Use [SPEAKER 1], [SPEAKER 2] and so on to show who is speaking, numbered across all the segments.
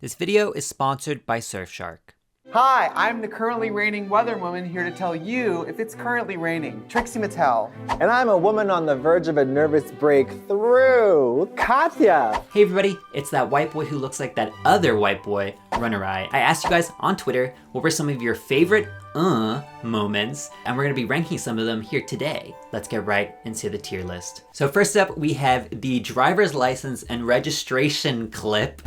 [SPEAKER 1] This video is sponsored by Surfshark.
[SPEAKER 2] Hi, I'm the currently raining weather woman here to tell you if it's currently raining. Trixie Mattel.
[SPEAKER 3] And I'm a woman on the verge of a nervous breakthrough. Katya.
[SPEAKER 1] Hey everybody, it's that white boy who looks like that other white boy, RunnerEye. I asked you guys on Twitter what were some of your favorite moments, and we're gonna be ranking some of them here today. Let's get right into the tier list. So first up, we have the driver's license and registration clip.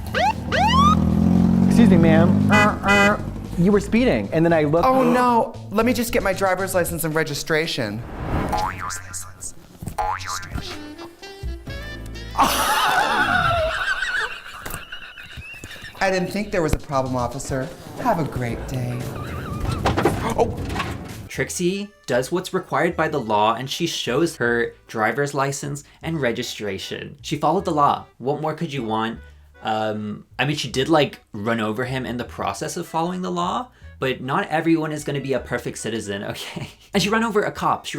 [SPEAKER 3] Excuse me, ma'am. You were speeding, and then I looked.
[SPEAKER 2] Oh no, let me just get my driver's license and registration.
[SPEAKER 1] Driver's license, registration.
[SPEAKER 2] I didn't think there was a problem, officer. Have a great day. Oh.
[SPEAKER 1] Trixie does what's required by the law, and she shows her driver's license and registration. She followed the law. What more could you want? I mean, she did like run over him in the process of following the law, but not everyone is going to be a perfect citizen, okay? And she ran over a cop. She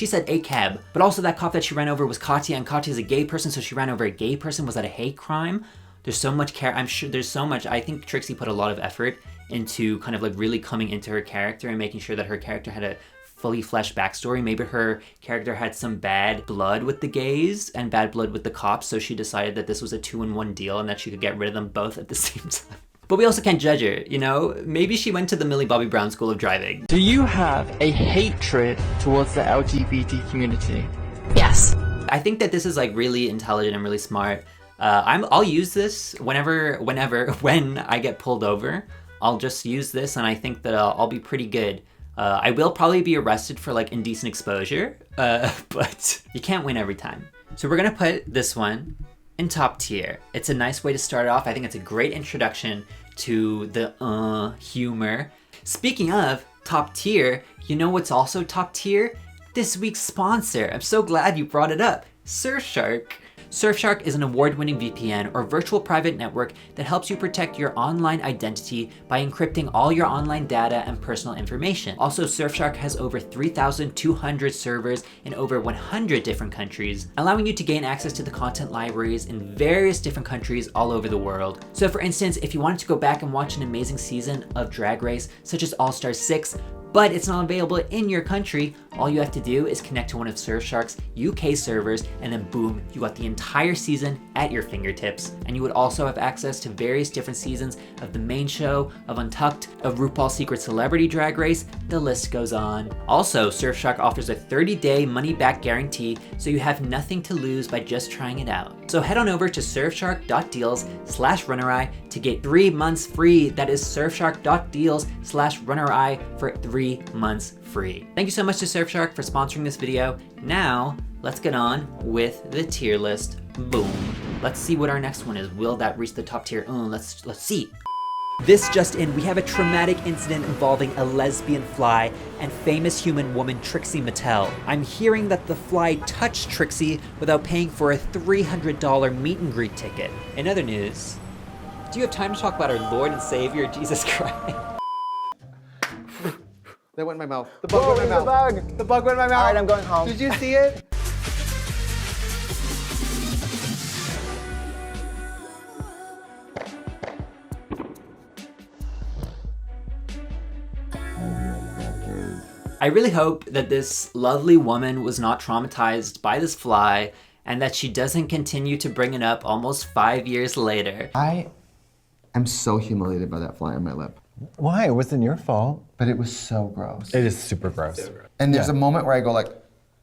[SPEAKER 1] said a cab, but also that cop that she ran over was Katya, and Katya is a gay person, so she ran over a gay person. Was that a hate crime? There's so much I'm sure there's so much. I think Trixie put a lot of effort into kind of like really coming into her character and making sure that her character had a fully fleshed backstory. Maybe her character had some bad blood with the gays and bad blood with the cops, so she decided that this was a 2-in-1 deal and that she could get rid of them both at the same time. But we also can't judge her, you know? Maybe she went to the Millie Bobby Brown School of Driving.
[SPEAKER 4] Do you have a hatred towards the LGBT community?
[SPEAKER 5] Yes.
[SPEAKER 1] I think that this is like really intelligent and really smart. I'll use this when I get pulled over. I'll just use this, and I think that I'll be pretty good. I will probably be arrested for like indecent exposure, but you can't win every time. So we're gonna put this one in top tier. It's a nice way to start off. I think it's a great introduction to the humor. Speaking of top tier, you know what's also top tier? This week's sponsor. I'm so glad you brought it up, Surfshark. Surfshark is an award-winning VPN or virtual private network that helps you protect your online identity by encrypting all your online data and personal information. Also, Surfshark has over 3,200 servers in over 100 different countries, allowing you to gain access to the content libraries in various different countries all over the world. So for instance, if you wanted to go back and watch an amazing season of Drag Race, such as All Star 6, but it's not available in your country, all you have to do is connect to one of Surfshark's UK servers, and then boom, you got the entire season at your fingertips. And you would also have access to various different seasons of the main show, of Untucked, of RuPaul's Secret Celebrity Drag Race, the list goes on. Also, Surfshark offers a 30-day money-back guarantee, so you have nothing to lose by just trying it out. So head on over to surfshark.deals/runnereye to get 3 months free. That is surfshark.deals/runnereye for 3 months free. Thank you so much to Surfshark for sponsoring this video. Now, let's get on with the tier list. Boom. Let's see what our next one is. Will that reach the top tier? Let's see. This just in, we have a traumatic incident involving a lesbian fly and famous human woman Trixie Mattel. I'm hearing that the fly touched Trixie without paying for a $300 meet and greet ticket. In other news, do you have time to talk about our Lord and Savior, Jesus Christ?
[SPEAKER 2] That went in my mouth. The bug went in my mouth. The bug went in my mouth.
[SPEAKER 3] All right, I'm going home.
[SPEAKER 2] Did you see it?
[SPEAKER 1] I really hope that this lovely woman was not traumatized by this fly and that she doesn't continue to bring it up almost 5 years later.
[SPEAKER 2] I am so humiliated by that fly on my lip.
[SPEAKER 3] Why? It wasn't your fault.
[SPEAKER 2] But it was so gross.
[SPEAKER 3] It is super gross.
[SPEAKER 2] And there's a moment where I go like,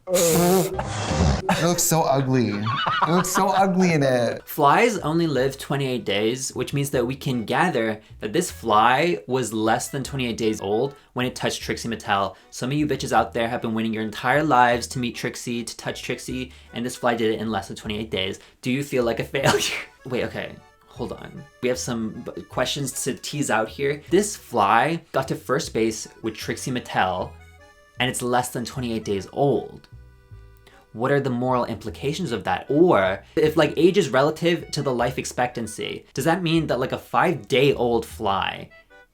[SPEAKER 2] it looks so ugly. It looks so ugly in it.
[SPEAKER 1] Flies only live 28 days, which means that we can gather that this fly was less than 28 days old when it touched Trixie Mattel. Some of you bitches out there have been waiting your entire lives to meet Trixie, to touch Trixie, and this fly did it in less than 28 days. Do you feel like a failure? Wait, okay. Hold on. We have some questions to tease out here. This fly got to first base with Trixie Mattel, and it's less than 28 days old. What are the moral implications of that? Or if like age is relative to the life expectancy, does that mean that like a 5-day-old fly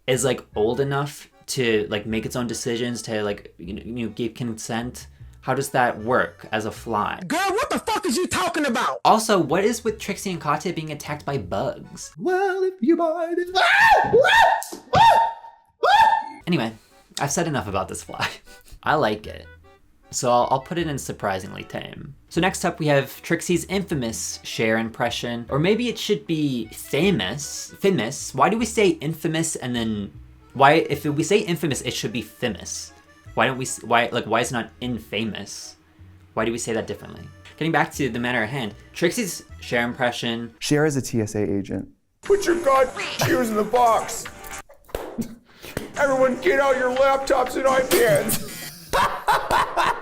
[SPEAKER 1] is like old enough to like make its own decisions, to like, you know, give consent How does that work as a fly?
[SPEAKER 3] Girl, what the fuck is you talking about?
[SPEAKER 1] Also, what is with Trixie and Katya being attacked by bugs?
[SPEAKER 3] Well, if you mind it.
[SPEAKER 1] Anyway, I've said enough about this fly. I like it. So I'll put it in surprisingly tame. So next up we have Trixie's infamous Cher impression, or maybe it should be famous. Why do we say infamous and then, if we say infamous, it should be famous? Why is it not infamous? Why do we say that differently? Getting back to the matter at hand, Trixie's Cher impression.
[SPEAKER 5] Cher is a TSA agent.
[SPEAKER 6] Put your goddamn shoes in the box. Everyone get out your laptops and iPads.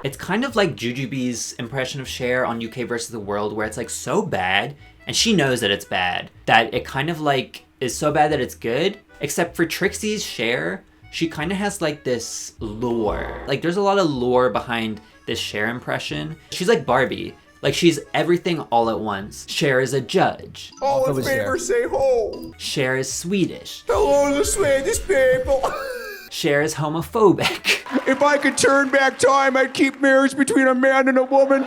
[SPEAKER 1] It's kind of like Jujubee's impression of Cher on UK versus the World, where it's like so bad, and she knows that it's bad, that it kind of like is so bad that it's good. Except for Trixie's Cher, she kind of has like this lore. Like there's a lot of lore behind this Cher impression. She's like Barbie. Like she's everything all at once. Cher is a judge.
[SPEAKER 6] All in favor say ho.
[SPEAKER 1] Cher is Swedish.
[SPEAKER 6] Hello the Swedish people.
[SPEAKER 1] Cher is homophobic.
[SPEAKER 6] If I could turn back time, I'd keep marriage between a man and a woman,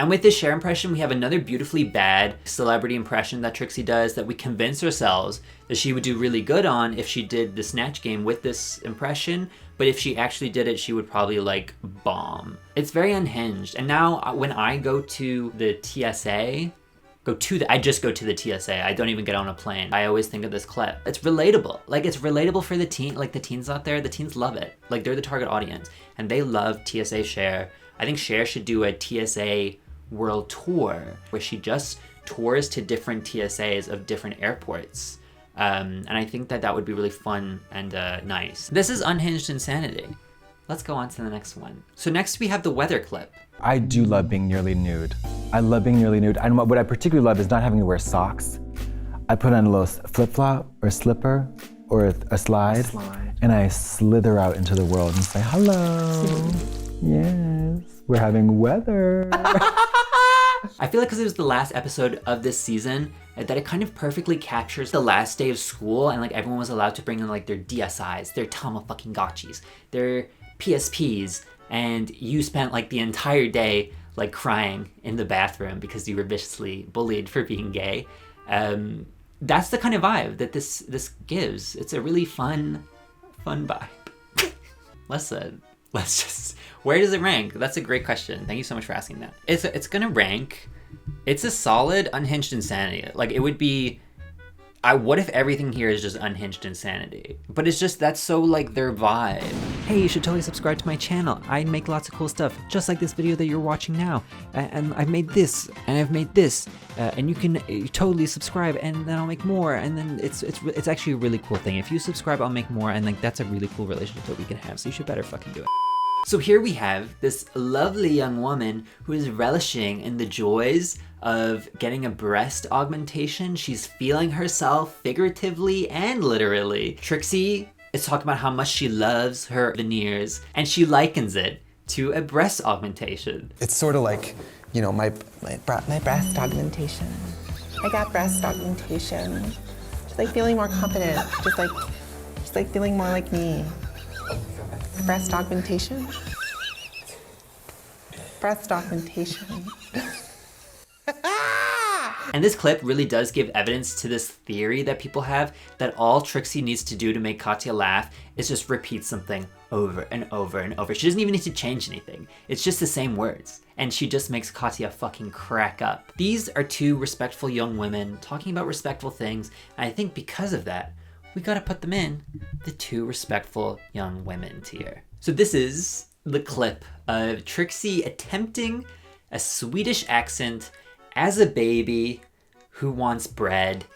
[SPEAKER 1] And with this Cher impression, we have another beautifully bad celebrity impression that Trixie does that we convince ourselves that she would do really good on if she did the Snatch Game with this impression. But if she actually did it, she would probably like bomb. It's very unhinged. And now when I go to the TSA, I just go to the TSA. I don't even get on a plane. I always think of this clip. It's relatable. Like it's relatable for the teens out there. The teens love it. Like they're the target audience and they love TSA Cher. I think Cher should do a TSA world tour where she just tours to different TSAs of different airports. And I think that would be really fun and nice. This is unhinged insanity. Let's go on to the next one. So next we have the weather clip.
[SPEAKER 5] I do love being nearly nude. I love being nearly nude. And what I particularly love is not having to wear socks. I put on a little flip-flop or slipper or a slide, and I slither out into the world and say, hello. Yes, we're having weather.
[SPEAKER 1] I feel like because it was the last episode of this season, that it kind of perfectly captures the last day of school and like everyone was allowed to bring in like their DSIs, their Tamagotchis, their PSPs, and you spent like the entire day like crying in the bathroom because you were viciously bullied for being gay. That's the kind of vibe that this gives. It's a really fun vibe. Let's just, where does it rank? That's a great question. Thank you so much for asking that. It's gonna rank, it's a solid unhinged insanity. Like it would be, what if everything here is just unhinged insanity? But it's just, that's so like their vibe. Hey, you should totally subscribe to my channel. I make lots of cool stuff, just like this video that you're watching now. And I've made this, and I've made this, and you can totally subscribe, and then I'll make more. And then it's actually a really cool thing. If you subscribe, I'll make more, and like that's a really cool relationship that we can have. So you should better fucking do it. So here we have this lovely young woman who is relishing in the joys of getting a breast augmentation. She's feeling herself figuratively and literally. Trixie is talking about how much she loves her veneers and she likens it to a breast augmentation.
[SPEAKER 7] It's sort of like, you know, my breast augmentation. I got breast augmentation. Just like feeling more confident. Just like feeling more like me. Breast augmentation? Breast augmentation.
[SPEAKER 1] And this clip really does give evidence to this theory that people have that all Trixie needs to do to make Katya laugh is just repeat something over and over and over. She doesn't even need to change anything. It's just the same words. And she just makes Katya fucking crack up. These are two respectful young women talking about respectful things. And I think because of that, we gotta put them in the two respectful young women tier. So this is the clip of Trixie attempting a Swedish accent as a baby who wants bread.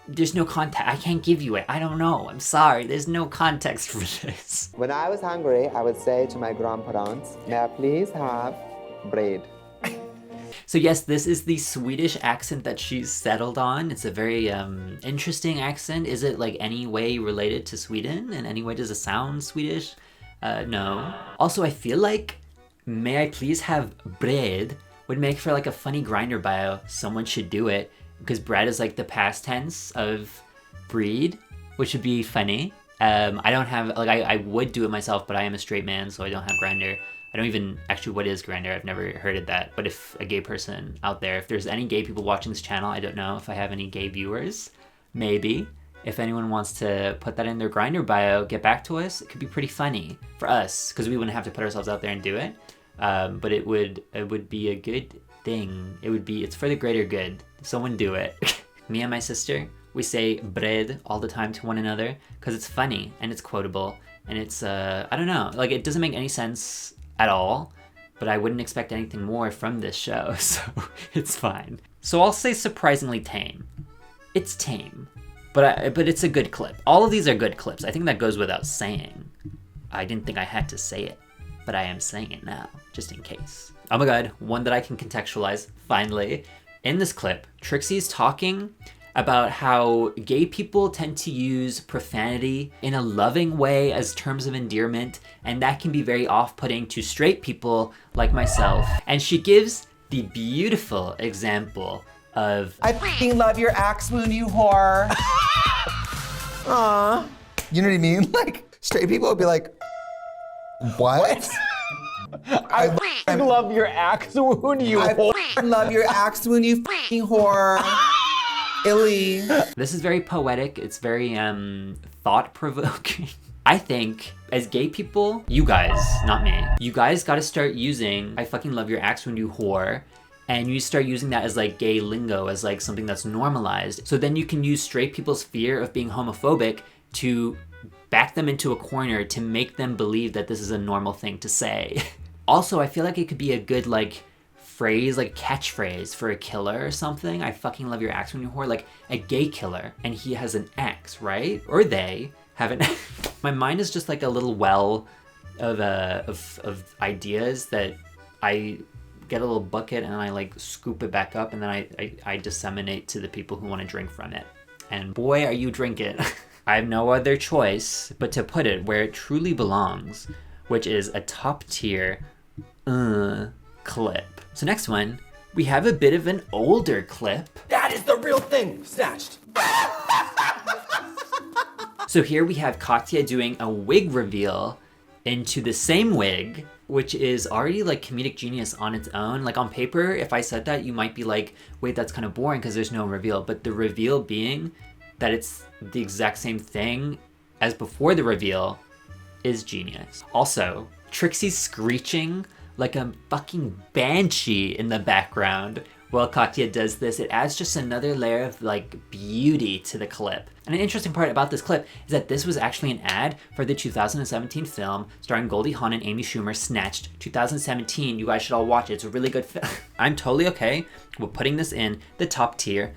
[SPEAKER 1] There's no context. I can't give you it. I don't know. I'm sorry. There's no context for this.
[SPEAKER 8] When I was hungry, I would say to my grandparents, may I please have bread?
[SPEAKER 1] So yes, this is the Swedish accent that she's settled on. It's a very interesting accent. Is it like any way related to Sweden? In any way does it sound Swedish? No. Also, I feel like may I please have bread would make for like a funny Grindr bio. Someone should do it because bread is like the past tense of breed, which would be funny. I don't have, like, I would do it myself, but I am a straight man, so I don't have Grindr. I don't even, actually, what is Grindr? I've never heard of that. But if a gay person out there, if there's any gay people watching this channel, I don't know if I have any gay viewers. Maybe. If anyone wants to put that in their Grindr bio, get back to us. It could be pretty funny for us, because we wouldn't have to put ourselves out there and do it. But it would be a good thing. It's for the greater good. Someone do it. Me and my sister, we say bread all the time to one another because it's funny and it's quotable and it's, I don't know, like it doesn't make any sense at all, but I wouldn't expect anything more from this show, so it's fine. So I'll say surprisingly tame. It's tame, but it's a good clip. All of these are good clips. I think that goes without saying. I didn't think I had to say it, but I am saying it now, just in case. Oh my god, one that I can contextualize, finally. In this clip, Trixie's talking about how gay people tend to use profanity in a loving way as terms of endearment, and that can be very off-putting to straight people like myself. And she gives the beautiful example of,
[SPEAKER 7] I f***ing love your axe wound, you whore. Aw. You know what I mean? Like, straight people would be like, what?
[SPEAKER 3] I love your axe wound, you whore.
[SPEAKER 7] I love your axe wound, you f***ing whore. Illy.
[SPEAKER 1] This is very poetic. It's very thought-provoking. I think as gay people, you guys, not me, you guys gotta start using I fucking love your axe wound, you whore, and you start using that as like gay lingo, as like something that's normalized. So then you can use straight people's fear of being homophobic to back them into a corner to make them believe that this is a normal thing to say. Also, I feel like it could be a good like phrase, like catchphrase for a killer or something. I fucking love your axe when you whore, like a gay killer and he has an axe, right? Or they have an My mind is just like a little well of ideas that I get a little bucket and I like scoop it back up and then I disseminate to the people who want to drink from it. And boy, are you drinking. I have no other choice but to put it where it truly belongs, which is a top tier clip. So next one, we have a bit of an older clip.
[SPEAKER 3] That is the real thing. Snatched.
[SPEAKER 1] So here we have Katya doing a wig reveal into the same wig, which is already like comedic genius on its own. Like on paper, if I said that, you might be like, wait, that's kind of boring because there's no reveal. But the reveal being that it's the exact same thing as before the reveal is genius. Also, Trixie's screeching like a fucking banshee in the background while Katya does this. It adds just another layer of like beauty to the clip. And an interesting part about this clip is that this was actually an ad for the 2017 film starring Goldie Hawn and Amy Schumer, Snatched, 2017. You guys should all watch it. It's a really good film. I'm totally okay with putting this in the top tier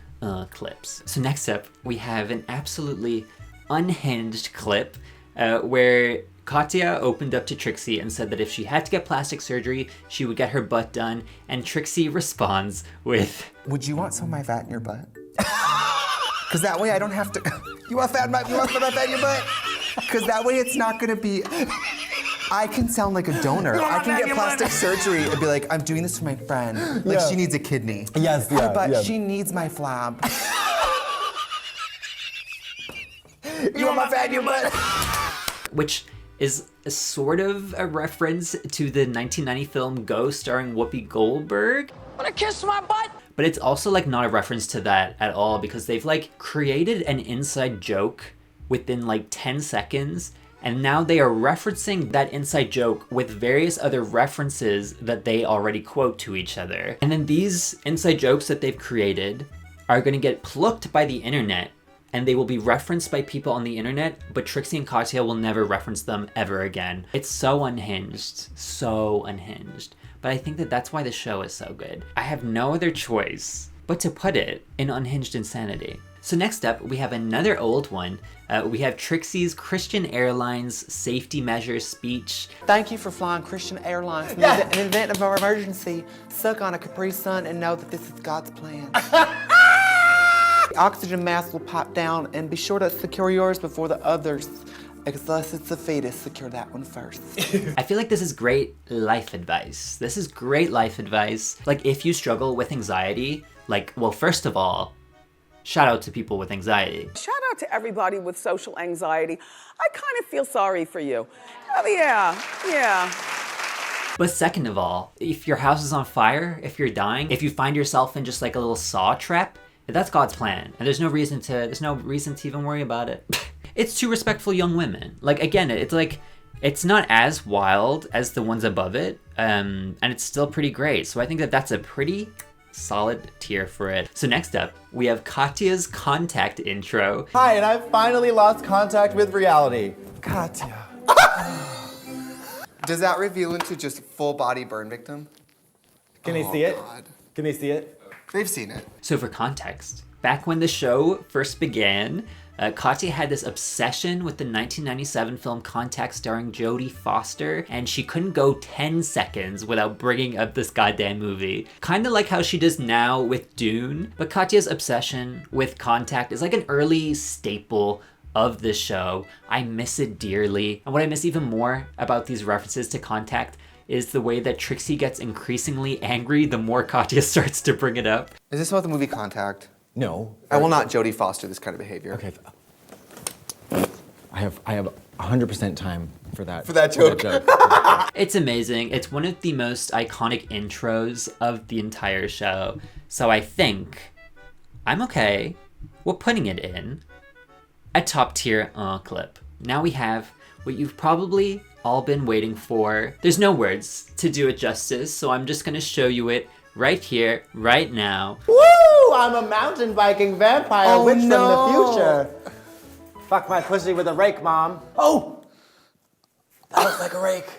[SPEAKER 1] clips. So next up, we have an absolutely unhinged clip where Katya opened up to Trixie and said that if she had to get plastic surgery, she would get her butt done. And Trixie responds with,
[SPEAKER 7] would you want some of my fat in your butt? Because that way I don't have to, you want fat in your butt? Because that way it's not gonna be, I can sound like a donor. I can get plastic surgery and be like, I'm doing this for my friend. Like she needs a kidney.
[SPEAKER 3] Yes, yeah,
[SPEAKER 7] but she needs my flab. You want my fat in your butt?
[SPEAKER 1] Which is a sort of a reference to the 1990 film Ghost starring Whoopi Goldberg.
[SPEAKER 9] Wanna kiss my butt?
[SPEAKER 1] But it's also like not a reference to that at all because they've like created an inside joke within like 10 seconds and now they are referencing that inside joke with various other references that they already quote to each other. And then these inside jokes that they've created are gonna get plucked by the internet and they will be referenced by people on the internet, but Trixie and Katya will never reference them ever again. It's so unhinged, so unhinged. But I think that that's why the show is so good. I have no other choice but to put it in unhinged insanity. So next up, we have another old one. We have Trixie's Christian Airlines safety measures speech.
[SPEAKER 7] Thank you for flying Christian Airlines. In the event of our emergency, suck on a Capri Sun and know that this is God's plan. The oxygen mask will pop down and be sure to secure yours before the others. Unless it's a fetus, secure that one first.
[SPEAKER 1] I feel like this is great life advice. This is great life advice. Like if you struggle with anxiety, like, well, first of all, shout out to people with anxiety.
[SPEAKER 9] Shout out to everybody with social anxiety. I kind of feel sorry for you. Oh, yeah.
[SPEAKER 1] But second of all, if your house is on fire, if you're dying, if you find yourself in just like a little saw trap, that's God's plan. And there's no reason to even worry about it. It's two respectful young women. Like, again, it's not as wild as the ones above it, and it's still pretty great. So I think that that's a pretty solid tier for it. So next up, we have Katya's contact intro.
[SPEAKER 10] Hi, and I've finally lost contact with reality. Katya.
[SPEAKER 11] Does that reveal into just full body burn victim?
[SPEAKER 10] Can they see it? Can they see it?
[SPEAKER 11] They've seen it.
[SPEAKER 1] So for context, back when the show first began, Katya had this obsession with the 1997 film Contact starring Jodie Foster, and she couldn't go 10 seconds without bringing up this goddamn movie. Kind of like how she does now with Dune, but Katya's obsession with Contact is like an early staple of this show. I miss it dearly. And what I miss even more about these references to Contact is the way that Trixie gets increasingly angry the more Katya starts to bring it up.
[SPEAKER 11] Is this about the movie Contact?
[SPEAKER 10] No.
[SPEAKER 11] I will not Jodie Foster this kind of behavior.
[SPEAKER 10] Okay. I have 100% time for that.
[SPEAKER 11] For that joke.
[SPEAKER 1] It's amazing. It's one of the most iconic intros of the entire show. So I think I'm okay with putting it in a top tier clip. Now we have what you've probably all been waiting for. There's no words to do it justice, so I'm just gonna show you it right here, right now.
[SPEAKER 10] Woo! I'm a mountain biking vampire witch from the future. Fuck my pussy with a rake, Mom. Oh! That looks like a rake.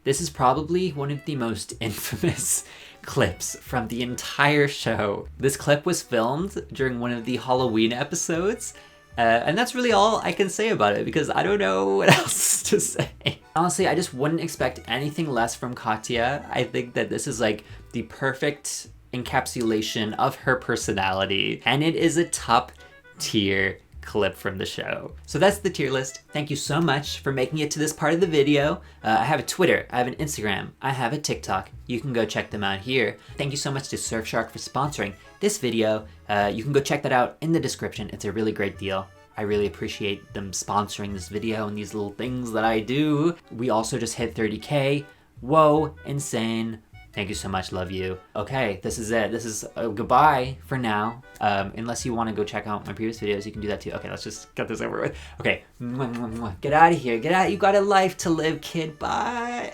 [SPEAKER 1] This is probably one of the most infamous clips from the entire show. This clip was filmed during one of the Halloween episodes, and that's really all I can say about it because I don't know what else to say. Honestly, I just wouldn't expect anything less from Katya. I think that this is like the perfect encapsulation of her personality, and it is a top tier clip from the show. So that's the tier list. Thank you so much for making it to this part of the video. I have a Twitter, I have an Instagram, I have a TikTok. You can go check them out here. Thank you so much to Surfshark for sponsoring this video. You can go check that out in the description. It's a really great deal. I really appreciate them sponsoring this video and these little things that I do. We also just hit 30K. Whoa, insane. Thank you so much, love you. Okay, this is it. This is goodbye for now. Unless you want to go check out my previous videos, you can do that too. Okay, let's just get this over with. Okay, get out of here. Get out. You got a life to live, kid. Bye.